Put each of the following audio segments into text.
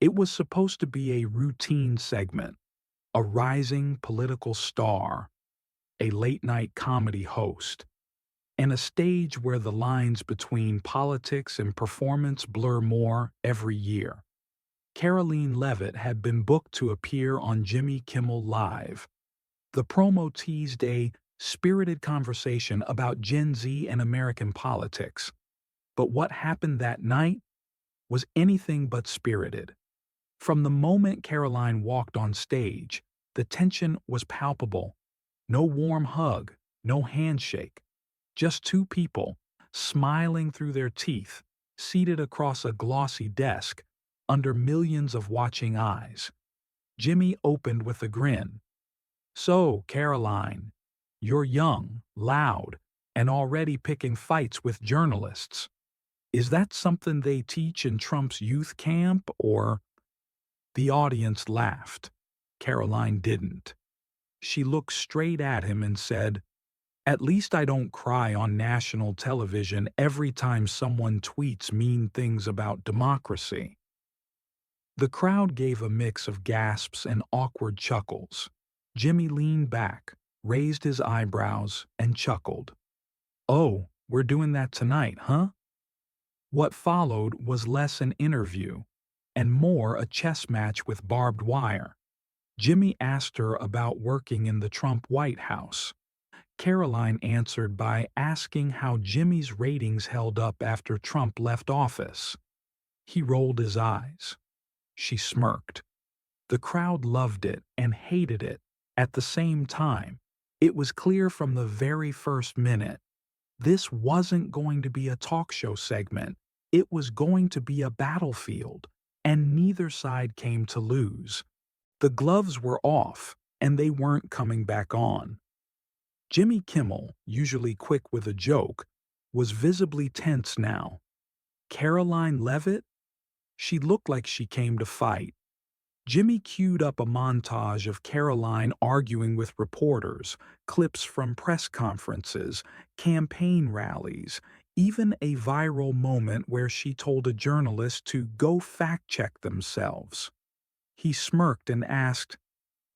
It was supposed to be a routine segment, a rising political star, a late-night comedy host, and a stage where the lines between politics and performance blur more every year. Karoline Leavitt had been booked to appear on Jimmy Kimmel Live. The promo teased a spirited conversation about Gen Z and American politics. But what happened that night was anything but spirited. From the moment Caroline walked on stage, the tension was palpable. No warm hug, no handshake. Just two people, smiling through their teeth, seated across a glossy desk, under millions of watching eyes. Jimmy opened with a grin. "So, Caroline, you're young, loud, and already picking fights with journalists. Is that something they teach in Trump's youth camp, or—" The audience laughed. Caroline didn't. She looked straight at him and said, "At least I don't cry on national television every time someone tweets mean things about democracy." The crowd gave a mix of gasps and awkward chuckles. Jimmy leaned back, raised his eyebrows, and chuckled. "Oh, we're doing that tonight, huh?" What followed was less an interview and more a chess match with barbed wire. Jimmy asked her about working in the Trump White House. Caroline answered by asking how Jimmy's ratings held up after Trump left office. He rolled his eyes. She smirked. The crowd loved it and hated it at the same time. It was clear from the very first minute. This wasn't going to be a talk show segment. It was going to be a battlefield, and neither side came to lose. The gloves were off, and they weren't coming back on. Jimmy Kimmel, usually quick with a joke, was visibly tense now. Karoline Leavitt? She looked like she came to fight. Jimmy queued up a montage of Caroline arguing with reporters, clips from press conferences, campaign rallies, even a viral moment where she told a journalist to go fact-check themselves. He smirked and asked,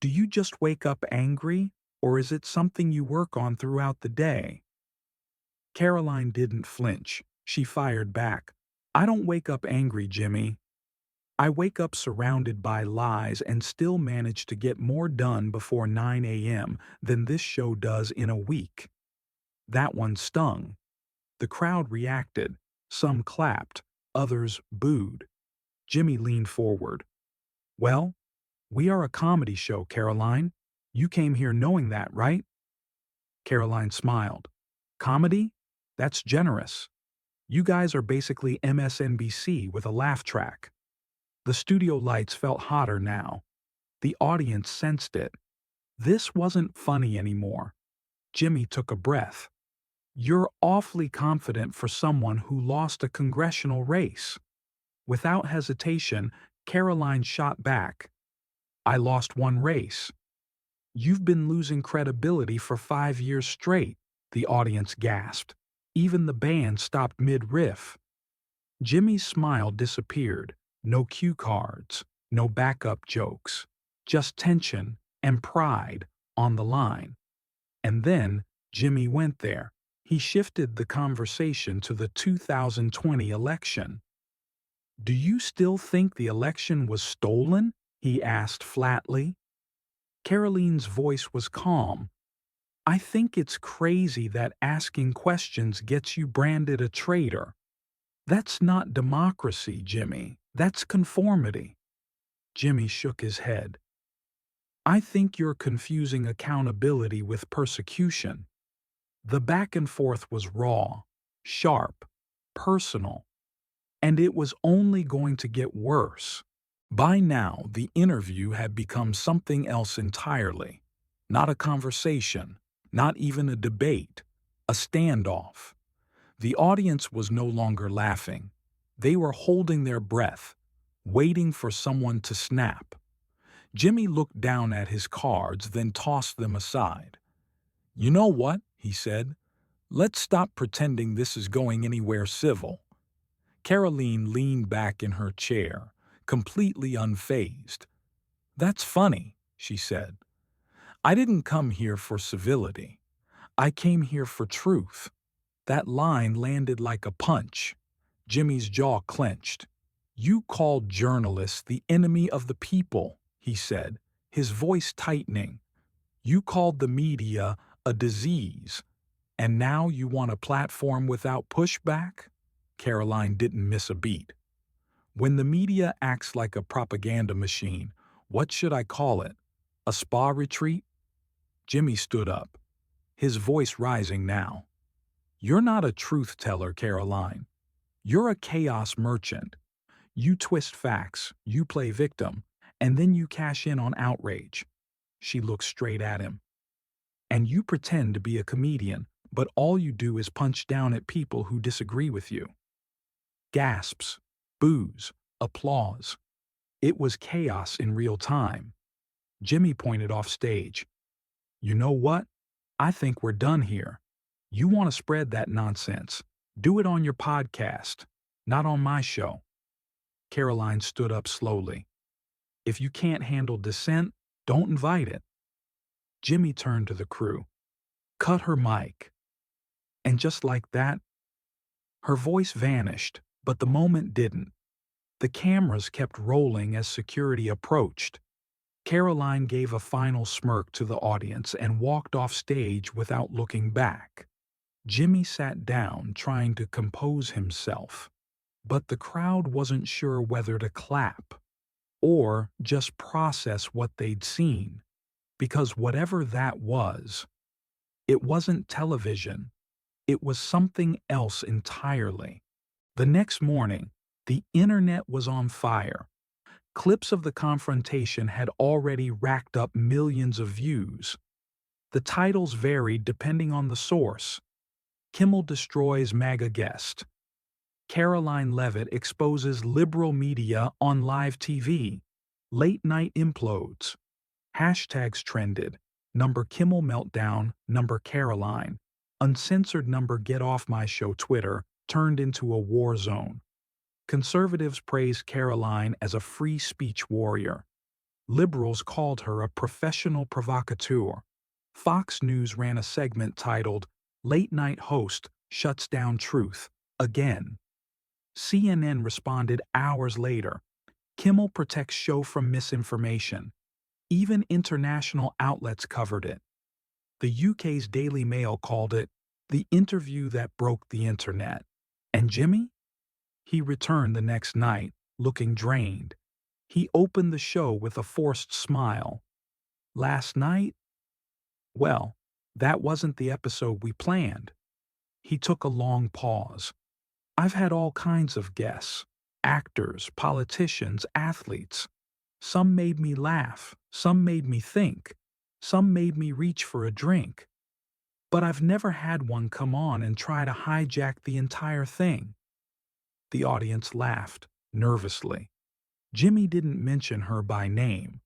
"Do you just wake up angry, or is it something you work on throughout the day?" Caroline didn't flinch. She fired back, "I don't wake up angry, Jimmy. I wake up surrounded by lies and still manage to get more done before 9 a.m. than this show does in a week." That one stung. The crowd reacted. Some clapped, others booed. Jimmy leaned forward. "Well, we are a comedy show, Caroline. You came here knowing that, right?" Caroline smiled. "Comedy? That's generous. You guys are basically MSNBC with a laugh track." The studio lights felt hotter now. The audience sensed it. This wasn't funny anymore. Jimmy took a breath. "You're awfully confident for someone who lost a congressional race." Without hesitation, Caroline shot back. "I lost one race." "You've been losing credibility for 5 years straight," the audience gasped. Even the band stopped mid-riff. Jimmy's smile disappeared. No cue cards, no backup jokes, just tension and pride on the line. And then Jimmy went there. He shifted the conversation to the 2020 election. "Do you still think the election was stolen?" he asked flatly. Caroline's voice was calm. "I think it's crazy that asking questions gets you branded a traitor. That's not democracy, Jimmy. That's conformity." Jimmy shook his head. "I think you're confusing accountability with persecution." The back and forth was raw, sharp, personal, and it was only going to get worse. By now, the interview had become something else entirely. Not a conversation, not even a debate, a standoff. The audience was no longer laughing. They were holding their breath, waiting for someone to snap. Jimmy looked down at his cards, then tossed them aside. "You know what?" he said. "Let's stop pretending this is going anywhere civil." Caroline leaned back in her chair, completely unfazed. "That's funny," she said. "I didn't come here for civility. I came here for truth." That line landed like a punch. Jimmy's jaw clenched. "You called journalists the enemy of the people," he said, his voice tightening. "You called the media a disease. And now you want a platform without pushback?" Karoline didn't miss a beat. "When the media acts like a propaganda machine, what should I call it? A spa retreat?" Jimmy stood up, his voice rising now. "You're not a truth teller, Karoline. You're a chaos merchant. You twist facts, you play victim, and then you cash in on outrage." She looked straight at him. "And you pretend to be a comedian, but all you do is punch down at people who disagree with you." Gasps, boos, applause. It was chaos in real time. Jimmy pointed off stage. "You know what? I think we're done here. You want to spread that nonsense. Do it on your podcast, not on my show." Karoline stood up slowly. "If you can't handle dissent, don't invite it." Jimmy turned to the crew. "Cut her mic." And just like that, her voice vanished, but the moment didn't. The cameras kept rolling as security approached. Karoline gave a final smirk to the audience and walked off stage without looking back. Jimmy sat down, trying to compose himself. But the crowd wasn't sure whether to clap or just process what they'd seen, because whatever that was, it wasn't television. It was something else entirely. The next morning, the internet was on fire. Clips of the confrontation had already racked up millions of views. The titles varied depending on the source. Kimmel destroys MAGA guest. Karoline Leavitt exposes liberal media on live TV. Late night implodes. Hashtags trended. Number Kimmel meltdown, number Karoline. Uncensored number get off my show Twitter turned into a war zone. Conservatives praised Karoline as a free speech warrior. Liberals called her a professional provocateur. Fox News ran a segment titled, "Late Night Host Shuts Down Truth Again." CNN responded hours later. "Kimmel protects show from misinformation." Even international outlets covered it. The UK's Daily Mail called it the interview that broke the internet. And Jimmy? He returned the next night, looking drained. He opened the show with a forced smile. "Last night? Well, that wasn't the episode we planned." He took a long pause. "I've had all kinds of guests. Actors, politicians, athletes. Some made me laugh, some made me think, some made me reach for a drink. But I've never had one come on and try to hijack the entire thing." The audience laughed, nervously. Jimmy didn't mention her by name,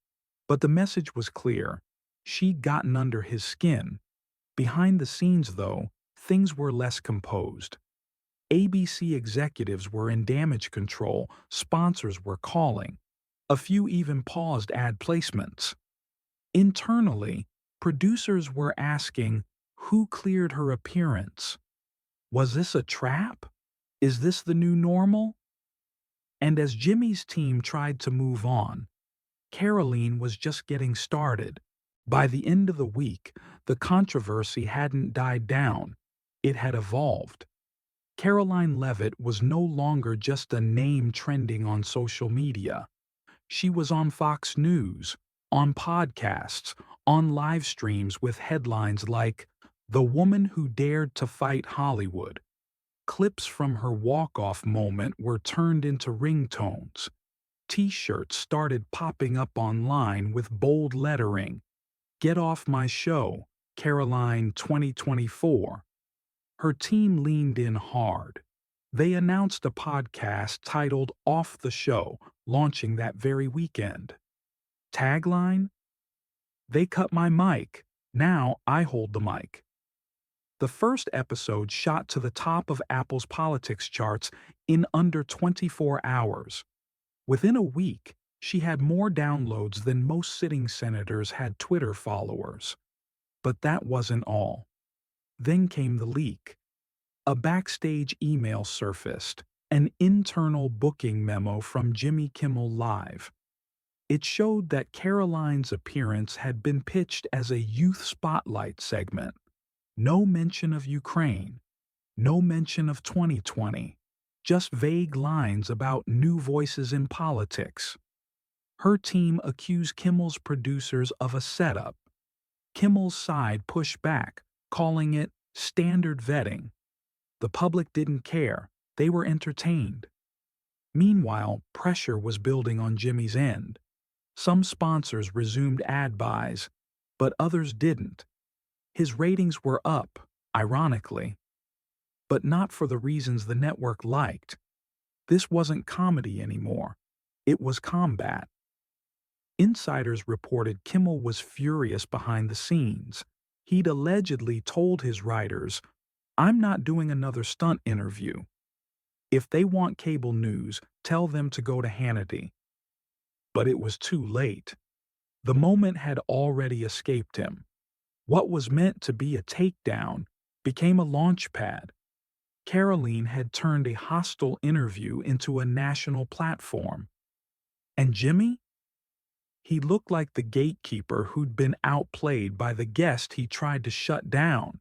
but the message was clear. She'd gotten under his skin. Behind the scenes, though, things were less composed. ABC executives were in damage control, sponsors were calling. A few even paused ad placements. Internally, producers were asking, who cleared her appearance? Was this a trap? Is this the new normal? And as Jimmy's team tried to move on, Karoline was just getting started. By the end of the week, the controversy hadn't died down. It had evolved. Karoline Leavitt was no longer just a name trending on social media. She was on Fox News, on podcasts, on live streams with headlines like, "The Woman Who Dared to Fight Hollywood." Clips from her walk-off moment were turned into ringtones. T-shirts started popping up online with bold lettering, "Get off my show, Karoline 2024." Her team leaned in hard. They announced a podcast titled Off the Show, launching that very weekend. Tagline? "They cut my mic. Now I hold the mic." The first episode shot to the top of Apple's politics charts in under 24 hours. Within a week, she had more downloads than most sitting senators had Twitter followers. But that wasn't all. Then came the leak. A backstage email surfaced, an internal booking memo from Jimmy Kimmel Live. It showed that Karoline's appearance had been pitched as a youth spotlight segment. No mention of Ukraine, no mention of 2020, just vague lines about new voices in politics. Her team accused Kimmel's producers of a setup. Kimmel's side pushed back, calling it standard vetting. The public didn't care, they were entertained. Meanwhile, pressure was building on Jimmy's end. Some sponsors resumed ad buys, but others didn't. His ratings were up, ironically, but not for the reasons the network liked. This wasn't comedy anymore. It was combat. Insiders reported Kimmel was furious behind the scenes. He'd allegedly told his writers, "I'm not doing another stunt interview. If they want cable news, tell them to go to Hannity." But it was too late. The moment had already escaped him. What was meant to be a takedown became a launch pad. Karoline had turned a hostile interview into a national platform. And Jimmy? He looked like the gatekeeper who'd been outplayed by the guest he tried to shut down.